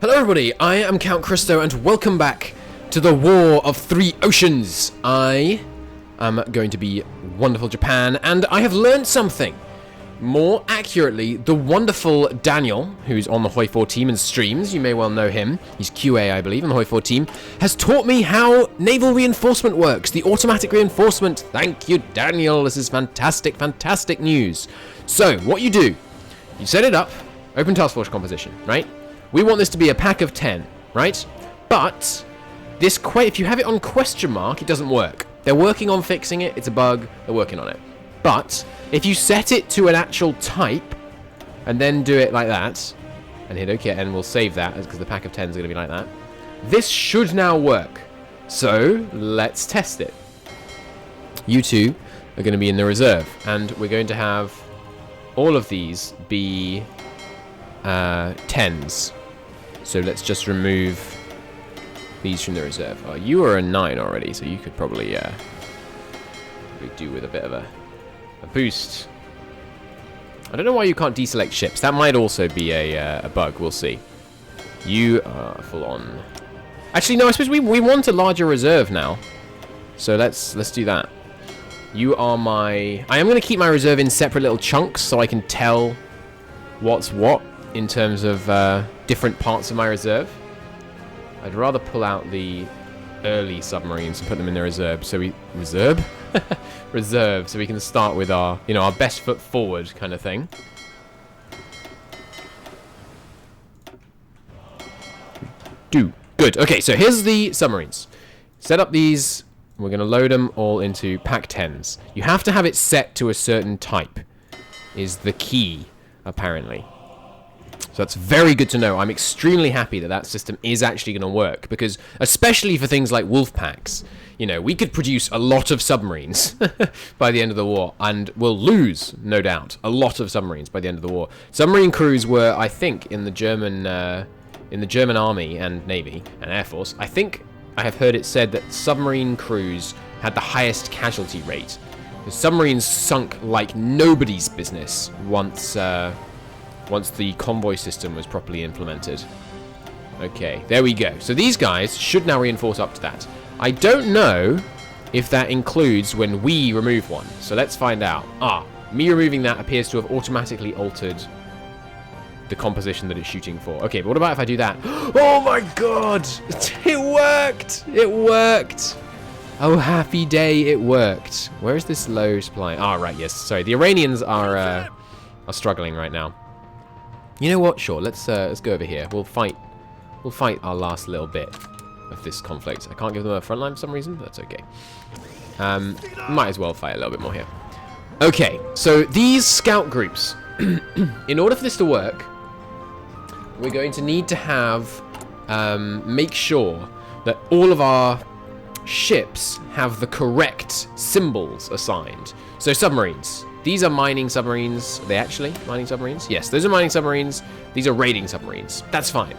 Hello everybody, I am Count Christo and welcome back to the War of Three Oceans. I am going to be wonderful Japan and I have learned something. More accurately, the wonderful Daniel, who's on the Hoi 4 team and streams, you may well know him, he's QA I believe on the Hoi 4 team, has taught me how naval reinforcement works, the automatic reinforcement. Thank you Daniel, this is fantastic, fantastic news. So, what you do, you set it up, open task force composition, right? We want this to be a pack of 10, right? But this if you have it on question mark, it doesn't work. They're working on fixing it. It's a bug. They're working on it. But if you set it to an actual type and then do it like that and hit OK, and we'll save that because the pack of 10 is going to be like that. This should now work. So let's test it. You two are going to be in the reserve, and we're going to have all of these be 10s. So let's just remove these from the reserve. Oh, you are a 9 already, so you could probably do with a bit of a boost. I don't know why you can't deselect ships. That might also be a bug. We'll see. You are full on. Actually, no. I suppose we want a larger reserve now. So let's do that. You are my. I am going to keep my reserve in separate little chunks so I can tell what's what in terms of different parts of my reserve. I'd rather pull out the early submarines and put them in the reserve, so reserve, so we can start with our, our best foot forward kind of thing. Good. Okay, so here's the submarines. Set up these. We're going to load them all into pack 10s. You have to have it set to a certain type, is the key, apparently. So that's very good to know. I'm extremely happy that that system is actually going to work, because especially for things like wolf packs, we could produce a lot of submarines by the end of the war, and we'll lose, no doubt, a lot of submarines by the end of the war. Submarine crews were, I think, in the German Army and Navy and Air Force. I think I have heard it said that submarine crews had the highest casualty rate. The submarines sunk like nobody's business once the convoy system was properly implemented. Okay, there we go. So these guys should now reinforce up to that. I don't know if that includes when we remove one. So let's find out. Me removing that appears to have automatically altered the composition that it's shooting for. Okay, but what about if I do that? Oh my god! It worked! It worked! Oh, happy day, it worked. Where is this low supply? Right, yes. Sorry, the Iranians are struggling right now. You know what? Sure. Let's go over here. We'll fight our last little bit of this conflict. I can't give them a front line for some reason, but that's okay. Might as well fight a little bit more here. Okay. So these scout groups, in order for this to work, we're going to need to have make sure that all of our ships have the correct symbols assigned. So submarines. These are mining submarines. Are they actually mining submarines? Yes, those are mining submarines. These are raiding submarines. That's fine.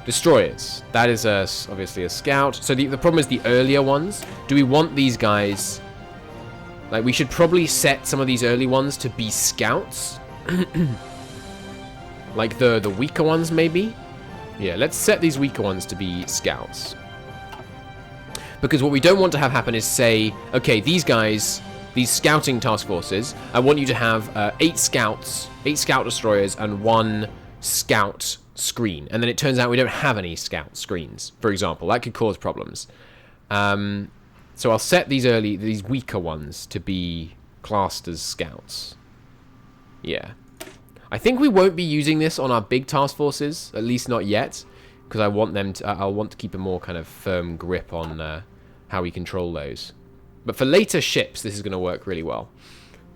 Destroyers. That is obviously a scout. So the problem is the earlier ones. Do we want these guys... Like, we should probably set some of these early ones to be scouts. Like the weaker ones, maybe? Yeah, let's set these weaker ones to be scouts. Because what we don't want to have happen is say, okay, these guys... These scouting task forces, I want you to have 8 scouts, 8 scout destroyers, and 1 scout screen. And then it turns out we don't have any scout screens, for example. That could cause problems. So I'll set these weaker ones to be classed as scouts. Yeah. I think we won't be using this on our big task forces, at least not yet, because I want them to. I'll want to keep a more kind of firm grip on how we control those. But for later ships, this is going to work really well.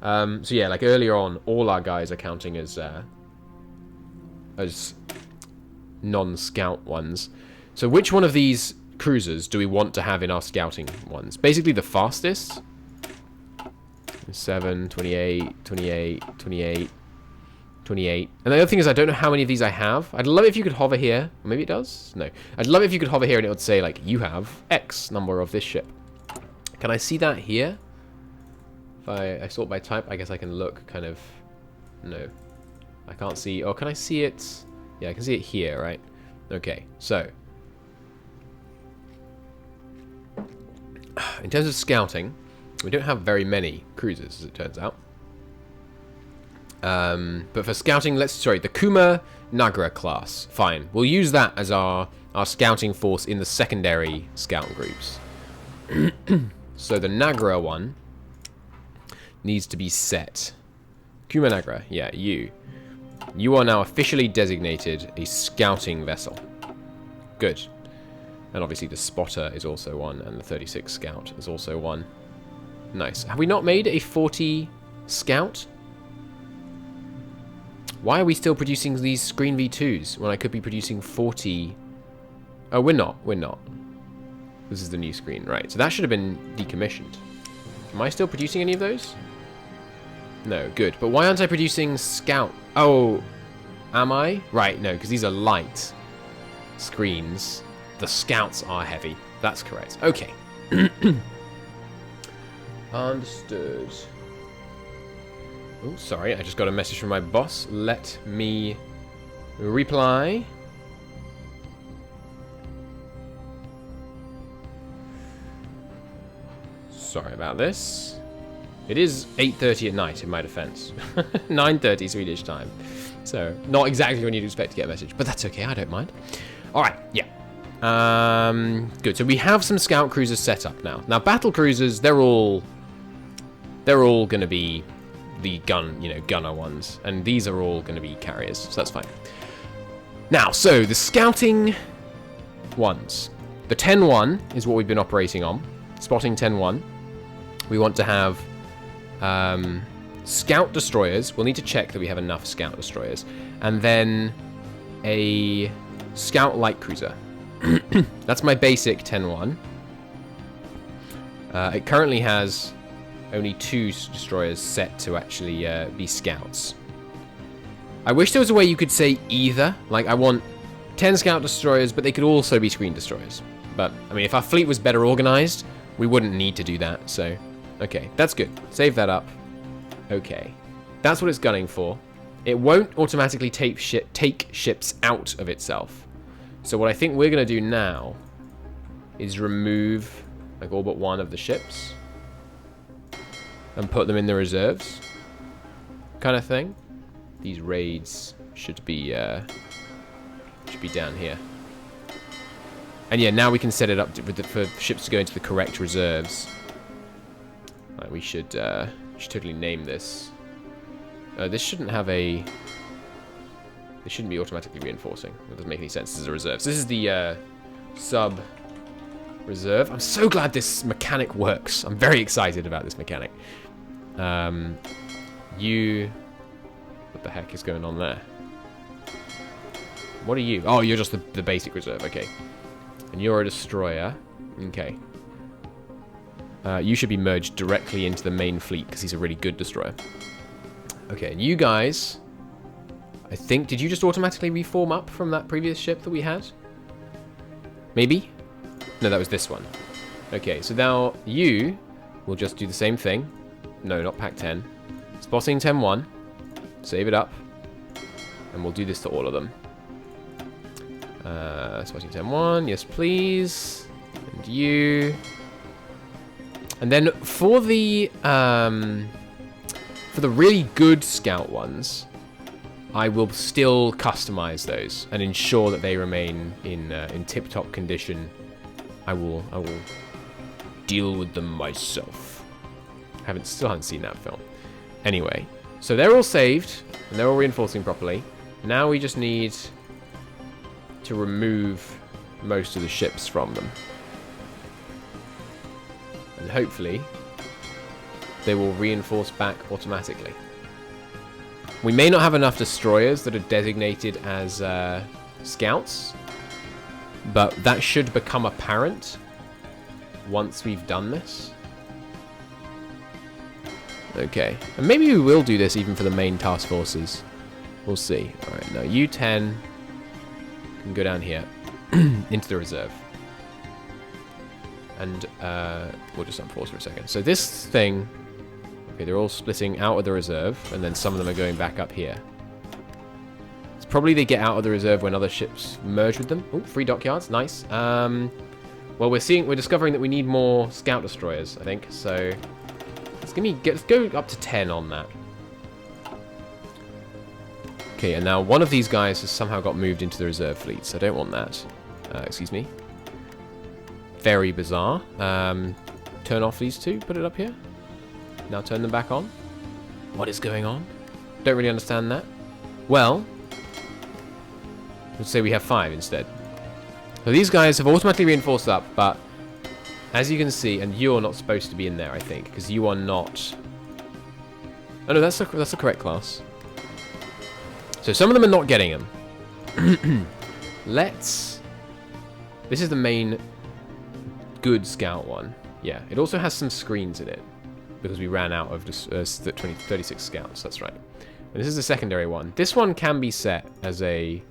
So yeah, like earlier on, all our guys are counting as non-scout ones. So which one of these cruisers do we want to have in our scouting ones? Basically the fastest. 7, 28, 28, 28, 28. And the other thing is I don't know how many of these I have. I'd love it if you could hover here. Maybe it does? No. I'd love it if you could hover here and it would say, like, you have X number of this ship. Can I see that here? If I sort by type, I guess I can look kind of... No. I can't see... Oh, can I see it? Yeah, I can see it here, right? Okay, so in terms of scouting, we don't have very many cruisers, as it turns out. But for scouting, the Kuma Nagra class. Fine, we'll use that as our scouting force in the secondary scout groups. So the Nagra one needs to be set. Kuma Nagra, yeah, you are now officially designated a scouting vessel. Good. And obviously the spotter is also one, and the 36 scout is also one. Nice. Have we not made a 40 scout? Why are we still producing these screen V2s when I could be producing 40? Oh, we're not. We're not. This is the new screen, right. So that should have been decommissioned. Am I still producing any of those? No, good. But why aren't I producing scout? Oh, am I? Right, no, because these are light screens. The scouts are heavy. That's correct. Okay. Understood. Oh, sorry, I just got a message from my boss. Let me reply. Sorry about this. It is 8:30 at night, in my defense. 9:30 Swedish time. So, not exactly when you'd expect to get a message, but that's okay, I don't mind. Alright, yeah. Good, so we have some scout cruisers set up now. Now, battle cruisers, they're all going to be the gunner ones, and these are all going to be carriers, so that's fine. Now, so the scouting ones. The 10-1 is what we've been operating on. Spotting 10-1. We want to have scout destroyers. We'll need to check that we have enough scout destroyers. And then a scout light cruiser. That's my basic 10-1. It currently has only 2 destroyers set to actually be scouts. I wish there was a way you could say either. Like, I want 10 scout destroyers, but they could also be screen destroyers. But, I mean, if our fleet was better organized, we wouldn't need to do that, so... Okay, that's good. Save that up. Okay. That's what it's gunning for. It won't automatically take ships out of itself. So what I think we're going to do now is remove, like, all but one of the ships. And put them in the reserves. Kind of thing. These raids should be down here. And yeah, now we can set it up for ships to go into the correct reserves. Right, we should totally name this. This shouldn't have a... This shouldn't be automatically reinforcing. It doesn't make any sense. This is a reserve. So this is the sub-reserve. I'm so glad this mechanic works. I'm very excited about this mechanic. What the heck is going on there? What are you? Oh, you're just the basic reserve. Okay. And you're a destroyer. Okay. You should be merged directly into the main fleet because he's a really good destroyer. Okay, and you guys... I think... Did you just automatically reform up from that previous ship that we had? Maybe? No, that was this one. Okay, so now you will just do the same thing. No, not pack 10. Spotting 10-1. Save it up. And we'll do this to all of them. Spotting 10-1. Yes, please. And you... And then for the really good scout ones, I will still customize those and ensure that they remain in tip-top condition. I will deal with them myself. Still haven't seen that film. Anyway, so they're all saved and they're all reinforcing properly. Now we just need to remove most of the ships from them. And hopefully they will reinforce back automatically. We may not have enough destroyers that are designated as scouts, but that should become apparent once we've done this. Okay, and maybe we will do this even for the main task forces. We'll see. Alright, now U10 can go down here into the reserve. And we'll just unpause for a second. So this thing... Okay, they're all splitting out of the reserve, and then some of them are going back up here. It's Probably they get out of the reserve when other ships merge with them. Oh, 3 dockyards, nice. Well, we're discovering that we need more scout destroyers, I think. So let's go up to 10 on that. Okay, and now one of these guys has somehow got moved into the reserve fleet, so I don't want that. Excuse me. Very bizarre. Turn off these two, put it up here. Now turn them back on. What is going on? Don't really understand that. Well, let's say we have 5 instead. So these guys have automatically reinforced up, but as you can see, and you're not supposed to be in there, I think, because you are not... Oh no, that's the correct class. So some of them are not getting them. Let's... This is the main good scout one. Yeah, it also has some screens in it, because we ran out of 36 scouts, that's right. And this is the secondary one. This one can be set as a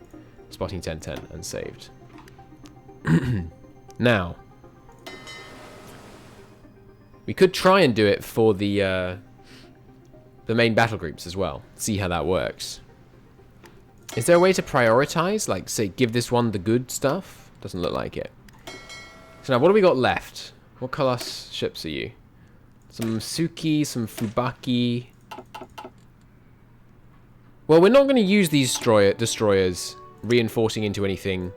spotting 10-10 and saved. Now, we could try and do it for the main battle groups as well. See how that works. Is there a way to prioritize? Like, say, give this one the good stuff? Doesn't look like it. So now, what do we got left? What class ships are you? Some Suki, some Fubaki. Well, we're not going to use these destroyers reinforcing into anything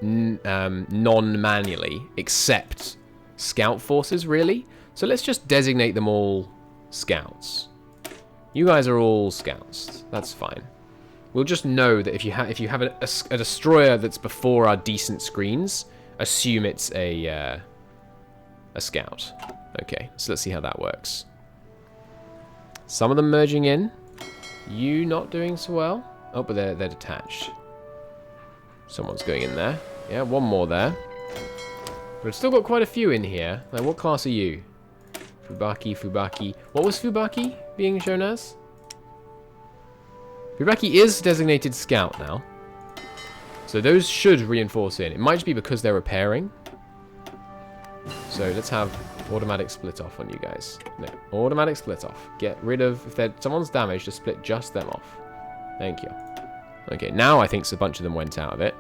non-manually, except scout forces, really. So let's just designate them all scouts. You guys are all scouts. That's fine. We'll just know that if you have a destroyer that's before our decent screens, assume it's a scout. Okay, so let's see how that works. Some of them merging in. You not doing so well. Oh, but they're detached. Someone's going in there. Yeah, one more there. But I've still got quite a few in here. Like, what class are you? Fubaki. What was Fubaki being shown as? Fubaki is designated scout now. So those should reinforce in. It might just be because they're repairing. So let's have automatic split off on you guys. No, automatic split off. Get rid of, if someone's damaged, just split just them off. Thank you. Okay, now I think a bunch of them went out of it.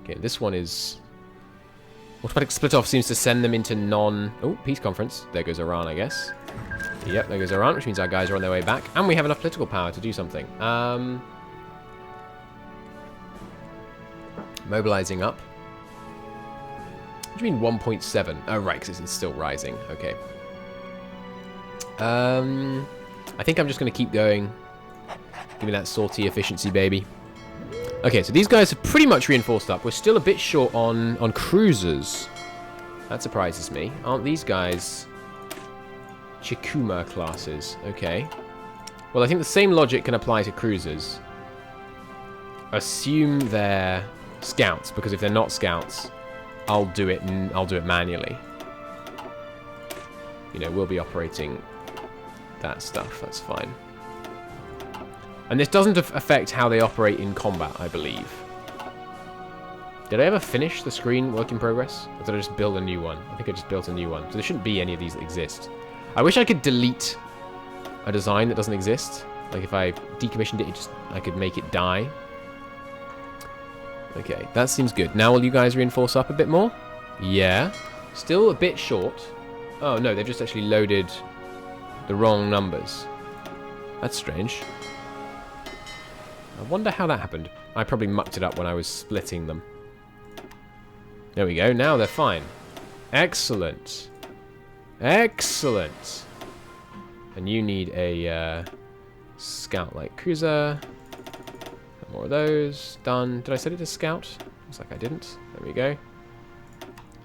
Okay, this one is... Automatic split off seems to send them into non... Oh, peace conference. There goes Iran, I guess. Yep, there goes Iran, which means our guys are on their way back. And we have enough political power to do something. Mobilizing up. What do you mean 1.7? Oh, right, because it's still rising. Okay. I think I'm just going to keep going. Give me that salty efficiency, baby. Okay, so these guys are pretty much reinforced up. We're still a bit short on cruisers. That surprises me. Aren't these guys Chikuma classes? Okay. Well, I think the same logic can apply to cruisers. Assume they're scouts, because if they're not scouts, I'll do it manually. You know, we'll be operating that stuff. That's fine. And this doesn't affect how they operate in combat, I believe. Did I ever finish the screen work in progress? Or did I just build a new one? I think I just built a new one. So there shouldn't be any of these that exist. I wish I could delete a design that doesn't exist. Like if I decommissioned it, I could make it die. Okay, that seems good. Now will you guys reinforce up a bit more? Yeah. Still a bit short. Oh no, they've just actually loaded the wrong numbers. That's strange. I wonder how that happened. I probably mucked it up when I was splitting them. There we go. Now they're fine. Excellent. Excellent. And you need a scout-like cruiser. More of those. Done. Did I set it to scout? Looks like I didn't. There we go.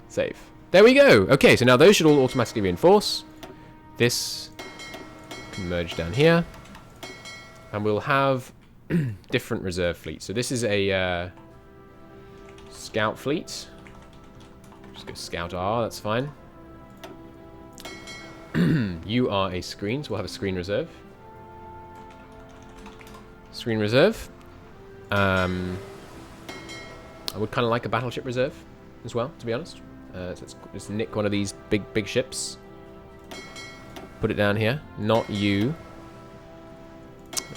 Save. There we go. Okay, so now those should all automatically reinforce. This can merge down here. And we'll have different reserve fleets. So this is a scout fleet. Just go scout R, that's fine. You are a screen, so we'll have a screen reserve. Screen reserve. I would kind of like a battleship reserve as well, to be honest. So let's nick one of these big ships. Put it down here. Not you.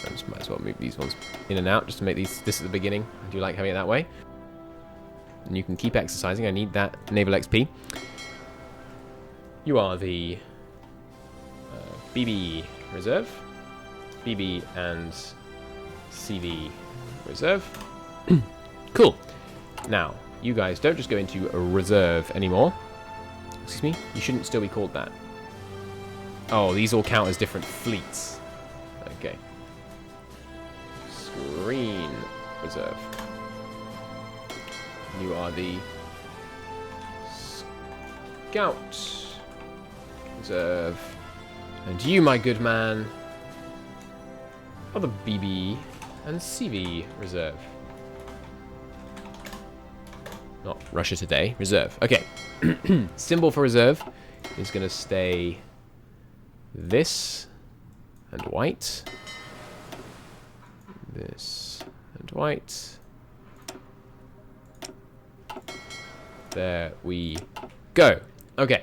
I just might as well move these ones in and out just to make this at the beginning. I do like having it that way. And you can keep exercising. I need that naval XP. You are the BB reserve. BB and CV reserve. Cool. Now, you guys don't just go into a reserve anymore. Excuse me? You shouldn't still be called that. Oh, these all count as different fleets. Okay. Screen reserve. You are the Scout reserve. And you, my good man, are the BB and CV reserve. Not Russia today. Reserve. Okay. Symbol for reserve is going to stay this and white. This and white. There we go. Okay.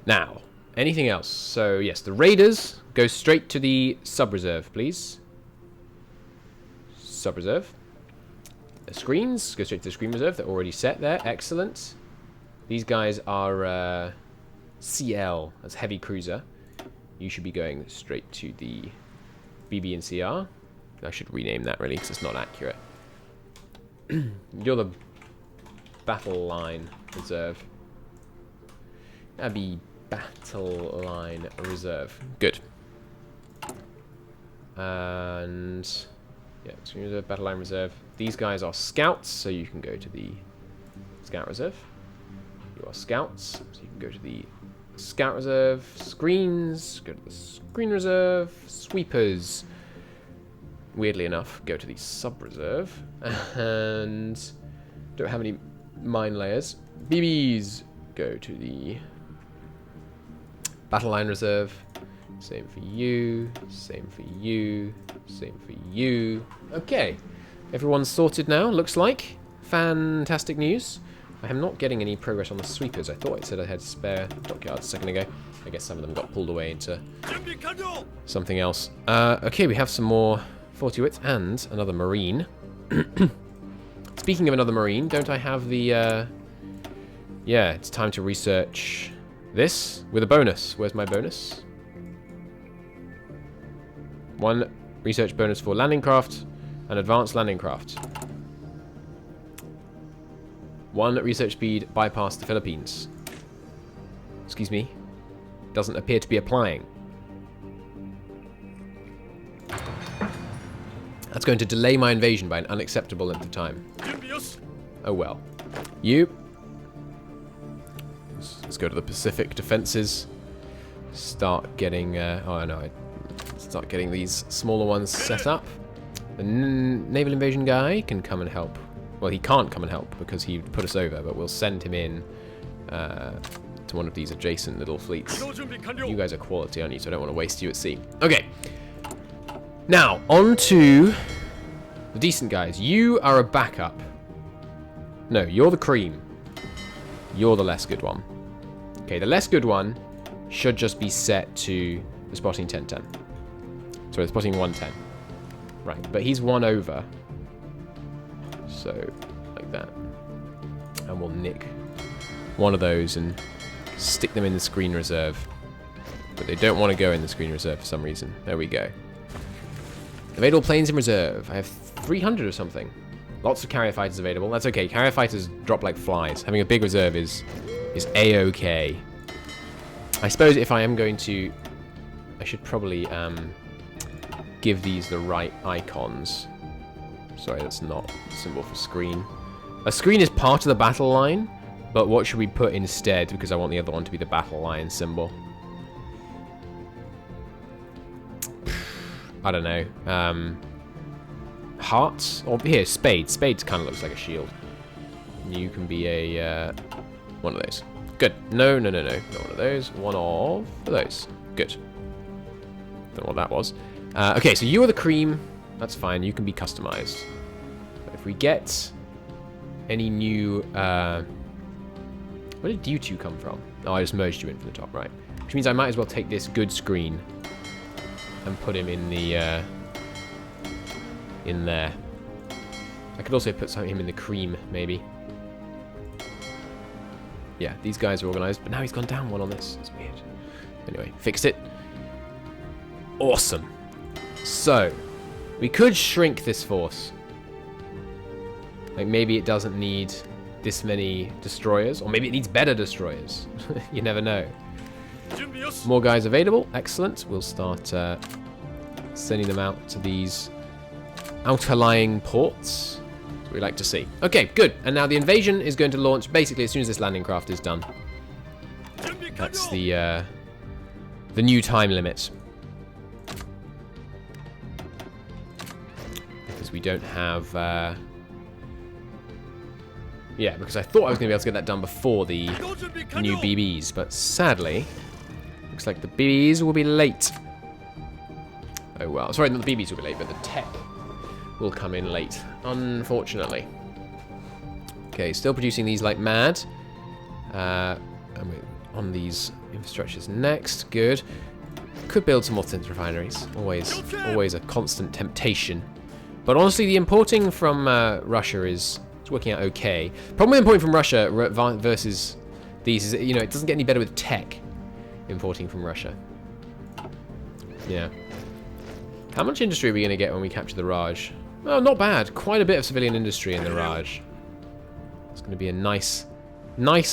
Now, anything else? So, yes, the raiders go straight to the sub-reserve, please. Sub-reserve. The screens go straight to the screen reserve. They're already set there. Excellent. These guys are CL. That's heavy cruiser. You should be going straight to the BB and CR. I should rename that, really, because it's not accurate. You're the battle line reserve. That'd be battle line reserve. Good. And yeah, screen reserve, battle line reserve. These guys are scouts, so you can go to the scout reserve. You are scouts, so you can go to the scout reserve. Screens, go to the screen reserve. Sweepers, weirdly enough, go to the sub reserve. And don't have any mine layers. BBs go to the battle line reserve. Same for you, same for you, same for you. Okay, everyone's sorted now, looks like. Fantastic news. I am not getting any progress on the sweepers. I thought it said I had spare dockyards a second ago. I guess some of them got pulled away into something else. Okay, we have some more 40 wits and another marine. Speaking of another marine, don't I have the... yeah, it's time to research this with a bonus. Where's my bonus? 1 research bonus for landing craft and advanced landing craft. 1 research speed bypass the Philippines. Excuse me. Doesn't appear to be applying. That's going to delay my invasion by an unacceptable length of time. Oh well. You. Let's go to the Pacific defenses. Start getting... oh no, start getting these smaller ones set up. The naval invasion guy can come and help. Well, he can't come and help because he put us over, but we'll send him in to one of these adjacent little fleets. You guys are quality, aren't you? So I don't want to waste you at sea. Okay. Now, on to the decent guys. You are a backup. No, you're the cream. You're the less good one. Okay, the less good one should just be set to the spotting 1010. Sorry, the spotting 110. Right, but he's 1 over. So, like that. And we'll nick one of those and stick them in the screen reserve. But they don't want to go in the screen reserve for some reason. There we go. Available planes in reserve. I have 300 or something. Lots of carrier fighters available. That's okay. Carrier fighters drop like flies. Having a big reserve is a-okay. I suppose if I am going to... I should probably give these the right icons. Sorry, that's not a symbol for screen. A screen is part of the battle line, but what should we put instead? Because I want the other one to be the battle line symbol. I don't know. Hearts? Or here, spades. Spades kind of looks like a shield. You can be a one of those. Good. No. Not one of those. One of those. Good. Don't know what that was. Okay, so you are the cream. That's fine. You can be customized. If we get any new... where did you two come from? Oh, I just merged you in from the top, right. Which means I might as well take this good screen and put him in the in there. I could also put him in the cream, maybe. Yeah, these guys are organised, but now he's gone down one on this. It's weird. Anyway, fixed it. Awesome. So, we could shrink this force. Like, maybe it doesn't need this many destroyers, or maybe it needs better destroyers. You never know. More guys available. Excellent. We'll start sending them out to these outer-lying ports. That's what we like to see. Okay, good. And now the invasion is going to launch basically as soon as this landing craft is done. That's the new time limit. Because we don't have... yeah, because I thought I was going to be able to get that done before the new BBs, but sadly, looks like the BBs will be late. Oh well, sorry, not the BBs will be late, but the tech will come in late, unfortunately. Okay, still producing these like mad. And we're on these infrastructures next. Good. Could build some more synth refineries. Always a constant temptation. But honestly, the importing from Russia is working out okay. Problem with importing from Russia versus these is, you know, it doesn't get any better with tech importing from Russia. Yeah. How much industry are we going to get when we capture the Raj? Oh, not bad. Quite a bit of civilian industry in the Raj. It's going to be a nice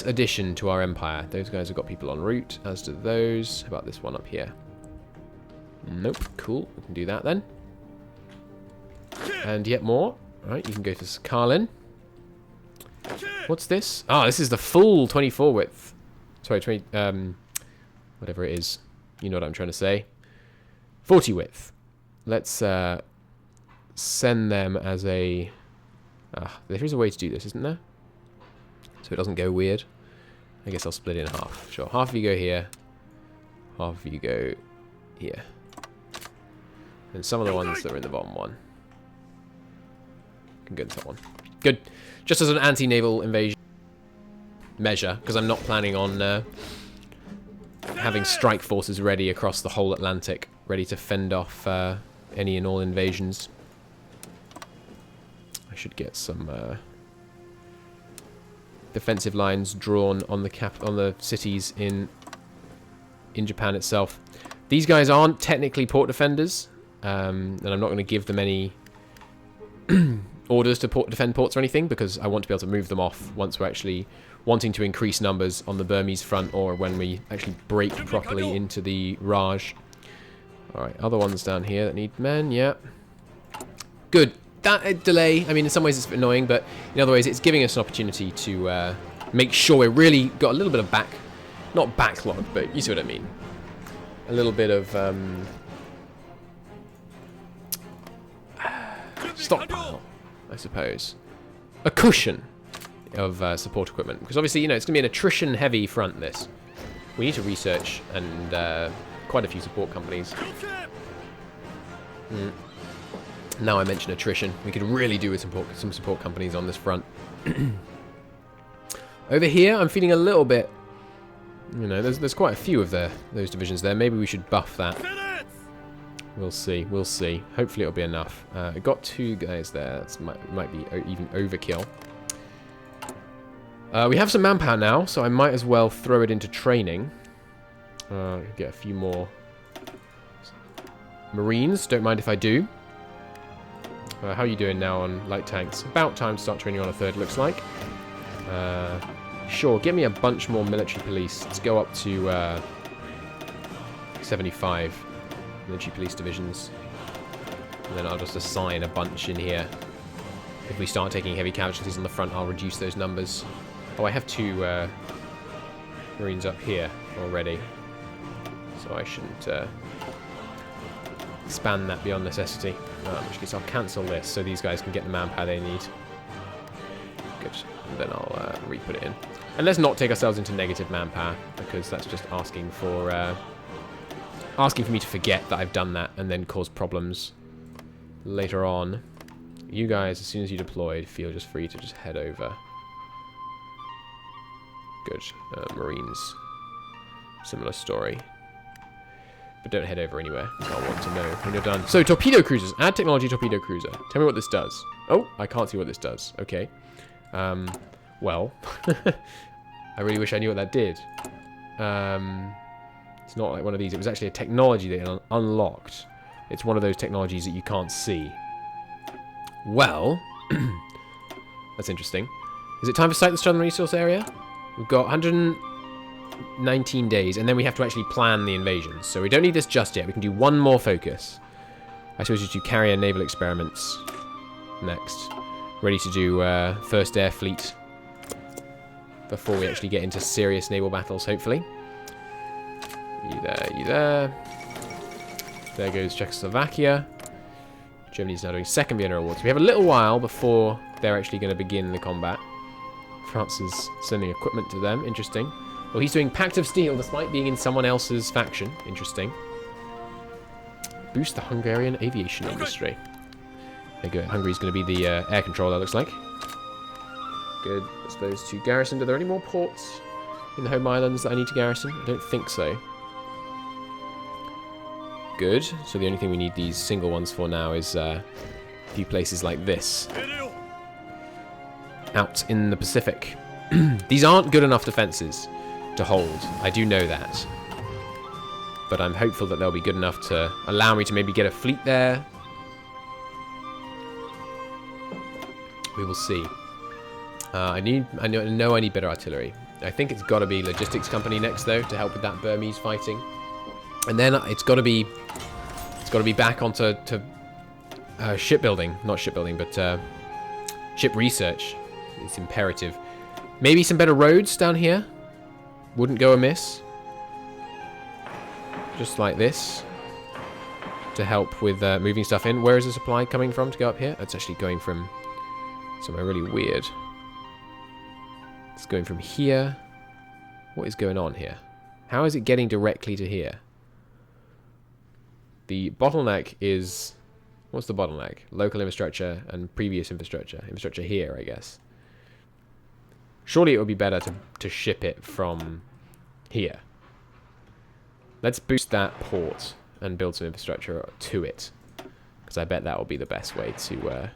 addition to our empire. Those guys have got people en route, as do those. How about this one up here? Nope. Cool. We can do that then. And yet more. Alright, you can go to Sakhalin. What's this? Ah, this is the full 24 width. Sorry, 20... whatever it is. You know what I'm trying to say. 40 width. Let's send them as a... there is a way to do this, isn't there? So it doesn't go weird. I guess I'll split it in half. Sure, half of you go here. Half of you go here. And some of the ones that are in the bottom one can go into that one. Good. Just as an anti-naval invasion measure, because I'm not planning on having strike forces ready across the whole Atlantic, ready to fend off any and all invasions. I should get some defensive lines drawn on the cities in Japan itself. These guys aren't technically port defenders, and I'm not going to give them any orders to defend ports or anything, because I want to be able to move them off once we're actually wanting to increase numbers on the Burmese front, or when we actually break properly into the Raj. Alright, other ones down here that need men, yeah. Good. That delay, I mean, in some ways it's annoying, but in other ways it's giving us an opportunity to make sure we're really got a little bit of not backlog, but you see what I mean. A little bit of stockpile, I suppose. A cushion of support equipment, because obviously, you know, it's going to be an attrition-heavy front, this. We need to research, and quite a few support companies. Now I mention attrition, we could really do with some support companies on this front. Over here, I'm feeling a little bit... You know, there's quite a few of those divisions there. Maybe we should buff that. We'll see. We'll see. Hopefully it'll be enough. I got 2 guys there. That might be even overkill. We have some manpower now, so I might as well throw it into training. Get a few more Marines. Don't mind if I do. How are you doing now on light tanks? About time to start training on a 3rd, looks like. Sure, give me a bunch more military police. Let's go up to 75 military police divisions. And then I'll just assign a bunch in here. If we start taking heavy casualties on the front, I'll reduce those numbers. Oh, I have 2 Marines up here already. So I shouldn't expand that beyond necessity. In which case I'll cancel this so these guys can get the manpower they need. Good. And then I'll re-put it in. And let's not take ourselves into negative manpower, because that's just asking for me to forget that I've done that and then cause problems later on. You guys, as soon as you deployed, feel just free to just head over. Good. Marines. Similar story. But don't head over anywhere. I want to know when you're done. So, torpedo cruisers. Add technology torpedo cruiser. Tell me what this does. Oh, I can't see what this does. Okay. Well. I really wish I knew what that did. It's not like one of these. It was actually a technology that unlocked. It's one of those technologies that you can't see. Well. That's interesting. Is it time to site the southern resource area? We've got 119 days, and then we have to actually plan the invasions. So we don't need this just yet. We can do one more focus. I suppose you do carrier naval experiments next. Ready to do first air fleet before we actually get into serious naval battles, hopefully. You there, you there. There goes Czechoslovakia. Germany's now doing second Vienna Awards. We have a little while before they're actually going to begin the combat. France is sending equipment to them. Interesting. Well, he's doing Pact of Steel despite being in someone else's faction. Interesting. Boost the Hungarian aviation industry. There you go. Hungary's going to be the air controller, looks like. Good. That's those two garrisoned. Are there any more ports in the home islands that I need to garrison? I don't think so. Good. So the only thing we need these single ones for now is a few places like this. Out in the Pacific. These aren't good enough defenses to hold. I do know that. But I'm hopeful that they'll be good enough to allow me to maybe get a fleet there. We will see. I know I need better artillery. I think it's got to be logistics company next though to help with that Burmese fighting. And then it's got to be back onto shipbuilding, not shipbuilding, but ship research. It's imperative. Maybe some better roads down here wouldn't go amiss. Just like this to help with moving stuff in. Where is the supply coming from to go up here? It's actually going from somewhere really weird. It's going from here. What is going on here? How is it getting directly to here? The bottleneck is... What's the bottleneck? Local infrastructure and previous infrastructure. Infrastructure here, I guess. Surely it would be better to ship it from here. Let's boost that port and build some infrastructure to it. Because I bet that will be the best way to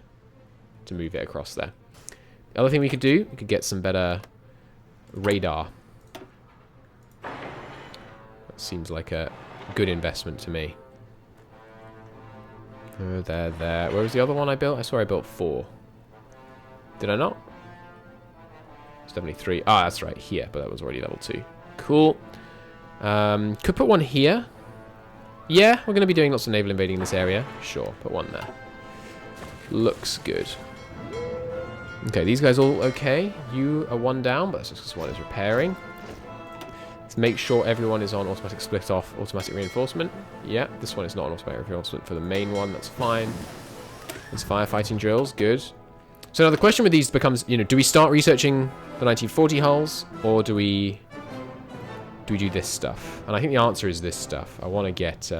move it across there. The other thing we could do, we could get some better radar. That seems like a good investment to me. Oh, there. Where was the other one I built? I swear I built 4. Did I not? It's definitely 3. Ah, that's right, here, but that was already level 2. Cool. Could put one here. Yeah, we're going to be doing lots of naval invading in this area. Sure, put one there. Looks good. Okay, these guys all okay. You are 1 down, but that's just because one is repairing. Let's make sure everyone is on automatic split off, automatic reinforcement. Yeah, this one is not on automatic reinforcement for the main one. That's fine. There's firefighting drills. Good. So now the question with these becomes, do we start researching the 1940 hulls, or do we do this stuff? And I think the answer is this stuff. I want to get,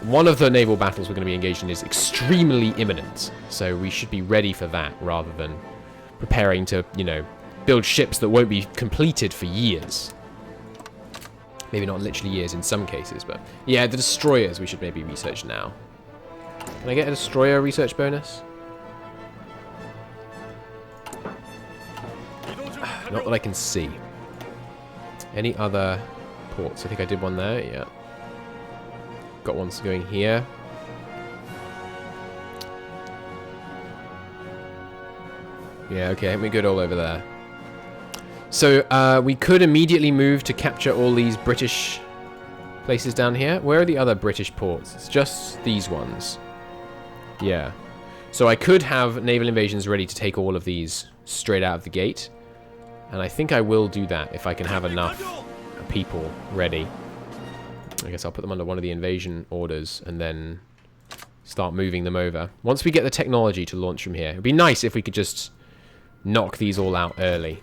one of the naval battles we're going to be engaged in is extremely imminent. So we should be ready for that rather than preparing to, build ships that won't be completed for years. Maybe not literally years in some cases, but yeah, the destroyers we should maybe research now. Can I get a destroyer research bonus? Not that I can see. Any other ports? I think I did one there, yeah. Got ones going here. Yeah, okay, we're good all over there. So, we could immediately move to capture all these British places down here. Where are the other British ports? It's just these ones. Yeah. So I could have naval invasions ready to take all of these straight out of the gate. And I think I will do that if I can have enough people ready. I guess I'll put them under one of the invasion orders and then start moving them over. Once we get the technology to launch from here, it'd be nice if we could just knock these all out early.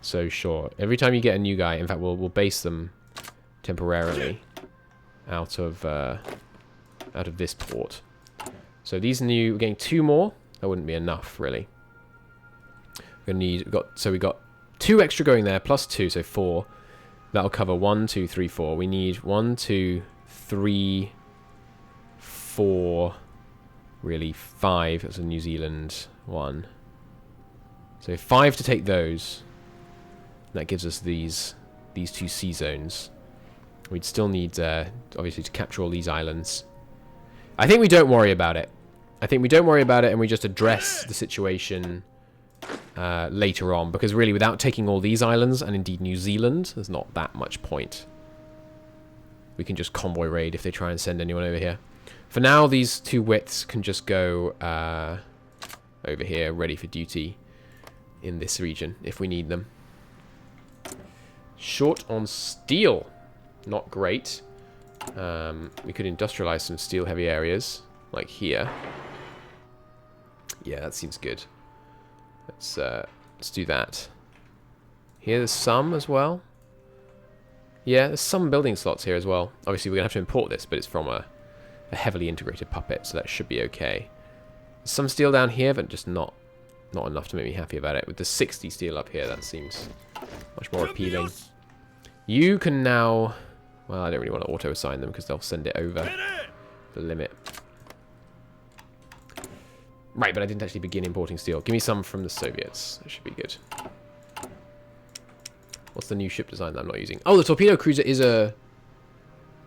So sure, every time you get a new guy, in fact, we'll base them temporarily out of this port. So these we're getting 2 more. That wouldn't be enough, really. We got 2 extra going there, plus 2, so 4. That'll cover 1, 2, 3, 4. We need 1, 2, 3, 4, really 5. That's a New Zealand one. So 5 to take those. That gives us these two sea zones. We'd still need, obviously, to capture all these islands. I think we don't worry about it. I think we don't worry about it and we just address the situation later on. Because really, without taking all these islands, and indeed New Zealand, there's not that much point. We can just convoy raid if they try and send anyone over here. For now, these 2 widths can just go over here, ready for duty in this region, if we need them. Short on steel. Not great. We could industrialize some steel-heavy areas, like here. Yeah, that seems good. Let's do that. Here, there's some as well. Yeah, there's some building slots here as well. Obviously, we're going to have to import this, but it's from a heavily integrated puppet, so that should be okay. There's some steel down here, but just not enough to make me happy about it. With the 60 steel up here, that seems much more appealing. You can now... Well, I don't really want to auto-assign them because they'll send it over the limit. Right, but I didn't actually begin importing steel. Give me some from the Soviets. That should be good. What's the new ship design that I'm not using? Oh, the torpedo cruiser is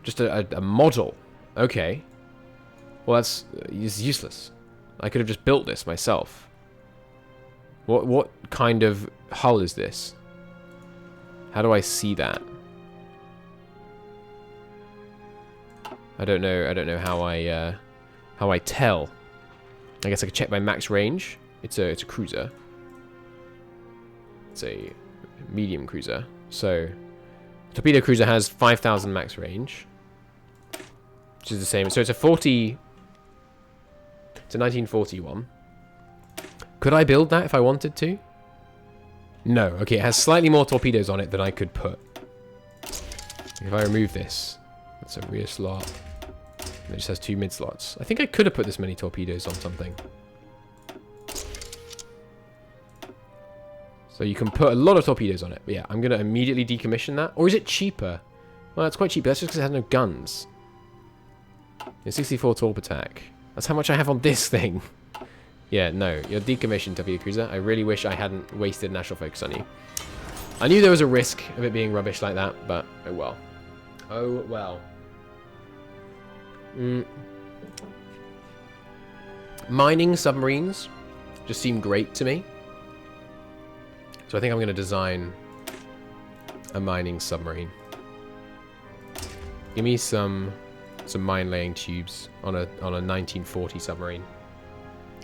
just a model. Okay. Well, that's useless. I could have just built this myself. What kind of hull is this? How do I see that? I don't know how I tell. I guess I could check my max range. It's a cruiser. It's a medium cruiser. So torpedo cruiser has 5,000 max range, which is the same. So it's a 40. It's a 1941. Could I build that if I wanted to? No. Okay, it has slightly more torpedoes on it than I could put. If I remove this, that's a rear slot. And it just has 2 mid slots. I think I could have put this many torpedoes on something. So you can put a lot of torpedoes on it. But yeah, I'm going to immediately decommission that. Or is it cheaper? Well, it's quite cheap. That's just because it has no guns. It's 64 torp attack. That's how much I have on this thing. Yeah, no. You're decommissioned, torpedo cruiser. I really wish I hadn't wasted national focus on you. I knew there was a risk of it being rubbish like that, but oh well. Oh well. Mining submarines just seem great to me. So I think I'm going to design a mining submarine. Give me some mine laying tubes on a 1940 submarine.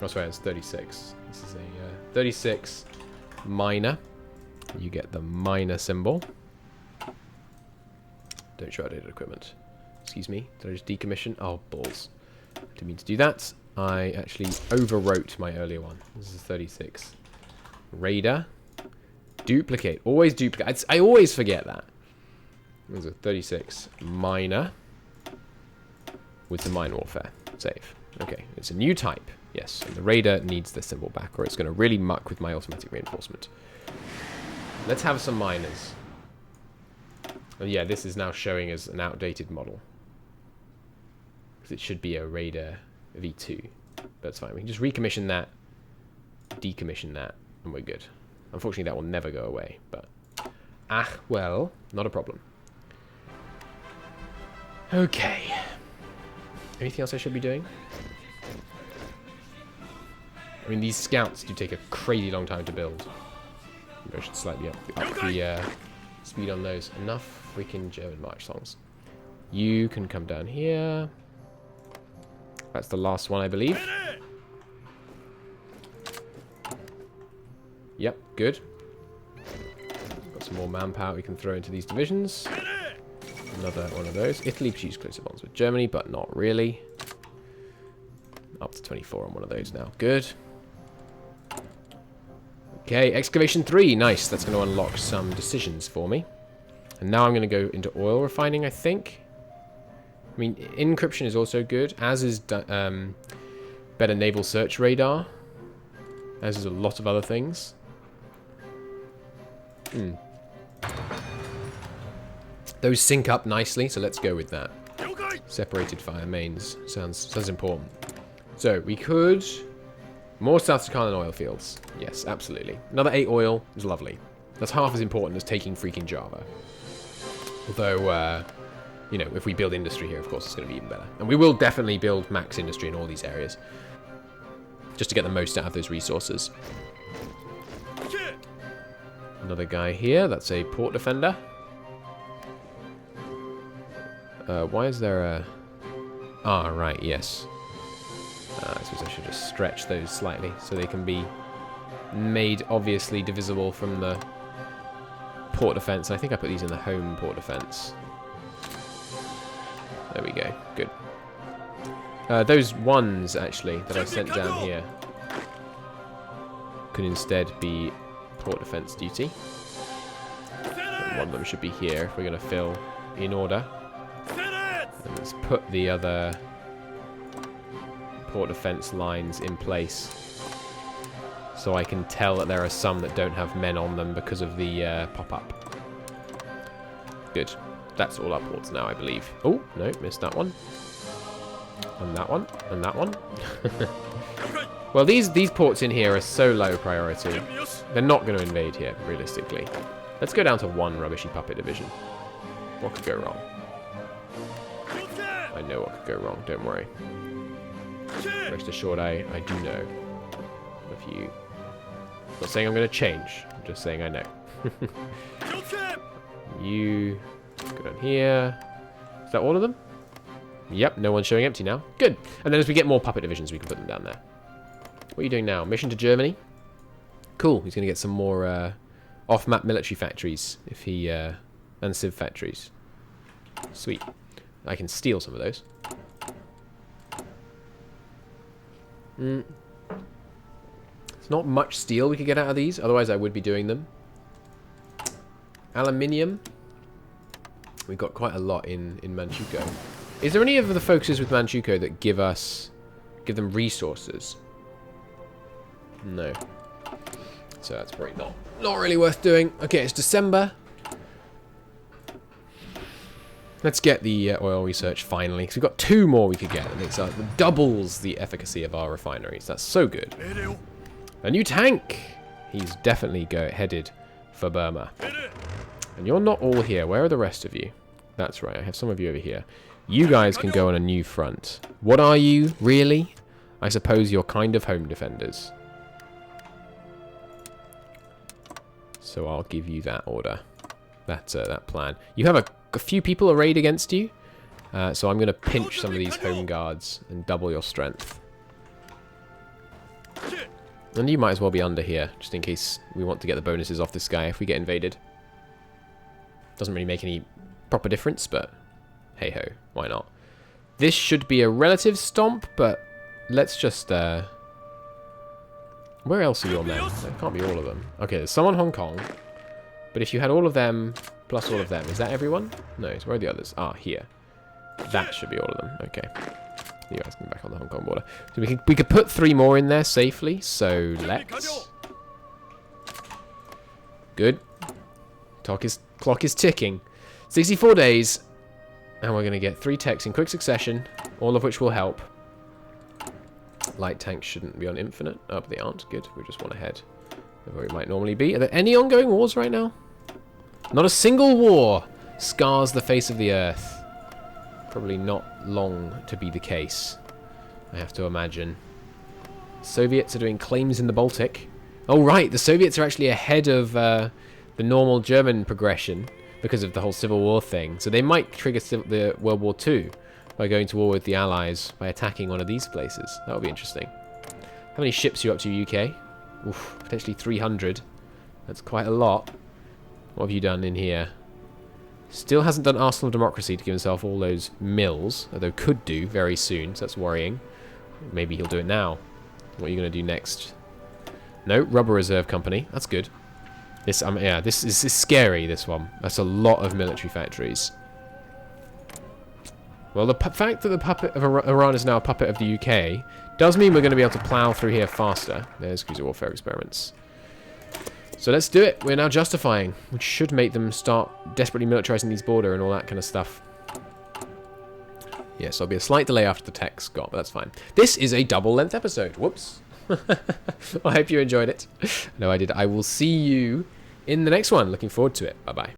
Oh, sorry, it's 36. This is a 36 miner. You get the miner symbol. Don't show outdated equipment. Excuse me. Did I just decommission? Oh, balls. Didn't mean to do that. I actually overwrote my earlier one. This is 36. Raider. Duplicate. Always duplicate. I always forget that. There's a 36 miner with the mine warfare. Save. Okay. It's a new type. Yes. And the Raider needs the symbol back or it's going to really muck with my automatic reinforcement. Let's have some miners. Oh, yeah, this is now showing as an outdated model. Because it should be a Raider V2. That's fine. We can just recommission that, decommission that, and we're good. Unfortunately, that will never go away, but... well, not a problem. Okay. Anything else I should be doing? I mean, these scouts do take a crazy long time to build. Maybe I should slightly up the speed on those. Enough freaking German march songs. You can come down here. That's the last one, I believe. Yep, good. Got some more manpower we can throw into these divisions. Another one of those. Italy pursues closer bonds with Germany, but not really. Up to 24 on one of those now. Good. Okay, excavation 3. Nice. That's going to unlock some decisions for me. And now I'm going to go into oil refining, I think. I mean, encryption is also good, as is better naval search radar, as is a lot of other things. Those sync up nicely, so let's go with that. Separated fire mains. Sounds important. So, we could... More South Dakota oil fields. Yes, absolutely. Another 8 oil is lovely. That's half as important as taking freaking Java. Although, you know, if we build industry here, of course, it's going to be even better. And we will definitely build max industry in all these areas. Just to get the most out of those resources. Another guy here. That's a port defender. Why is there a... Ah, right, yes. I suppose I should just stretch those slightly so they can be made obviously divisible from the port defense. I think I put these in the home port defense. There we go. Good. Those ones, actually, that I sent down here could instead be port defense duty. And one of them should be here if we're going to fill in order. And let's put the other port defense lines in place so I can tell that there are some that don't have men on them because of the pop-up. Good. That's all our ports now, I believe. Oh, no, missed that one. And that one. And that one. Well, these ports in here are so low priority. They're not going to invade here, realistically. Let's go down to 1 rubbishy puppet division. What could go wrong? I know what could go wrong, don't worry. Rest assured, I do know. If you... I'm not saying I'm going to change. I'm just saying I know. You... Go down here. Is that all of them? Yep, no one's showing empty now. Good. And then as we get more puppet divisions, we can put them down there. What are you doing now? Mission to Germany? Cool. He's going to get some more off-map military factories. If he... and civ factories. Sweet. I can steal some of those. It's not much steel we could get out of these. Otherwise, I would be doing them. Aluminium. We've got quite a lot in Manchukuo. Is there any of the focuses with Manchukuo that give them resources? No. So that's probably not really worth doing. Okay, it's December. Let's get the oil research finally, because we've got 2 more we could get, and it doubles the efficacy of our refineries. That's so good. A new tank! He's definitely headed for Burma. And you're not all here. Where are the rest of you? That's right, I have some of you over here. You guys can go on a new front. What are you, really? I suppose you're kind of home defenders. So I'll give you that order. That plan. You have a few people arrayed against you. So I'm going to pinch some of these home guards and double your strength. And you might as well be under here, just in case we want to get the bonuses off this guy if we get invaded. Doesn't really make any proper difference, but hey-ho, why not? This should be a relative stomp, but let's just... Where else are your men? That can't be all of them. Okay, there's some on Hong Kong. But if you had all of them, plus all of them, is that everyone? No, so where are the others? Ah, here. That should be all of them. Okay. You guys can be back on the Hong Kong border. So we could put 3 more in there safely, so let's... Good. Clock is ticking. 64 days. And we're going to get 3 techs in quick succession, all of which will help. Light tanks shouldn't be on infinite. Oh, but they aren't. Good. We're just one ahead of where we might normally be. Are there any ongoing wars right now? Not a single war scars the face of the earth. Probably not long to be the case, I have to imagine. Soviets are doing claims in the Baltic. Oh, right. The Soviets are actually ahead of the normal German progression because of the whole Civil War thing. So they might trigger the World War II by going to war with the Allies by attacking one of these places. That would be interesting. How many ships are you up to, UK? Oof, potentially 300. That's quite a lot. What have you done in here? Still hasn't done Arsenal of Democracy to give himself all those mills, although could do very soon, so that's worrying. Maybe he'll do it now. What are you going to do next? No, Rubber Reserve Company. That's good. This, yeah, this is scary, this one. That's a lot of military factories. Well, the fact that the puppet of Iran is now a puppet of the UK does mean we're going to be able to plow through here faster. There's cruiser warfare experiments. So let's do it. We're now justifying, which should make them start desperately militarizing these border and all that kind of stuff. Yes, there'll be a slight delay after the text got, but that's fine. This is a double-length episode. Whoops. I hope you enjoyed it. No, I did. I will see you in the next one. Looking forward to it. Bye-bye.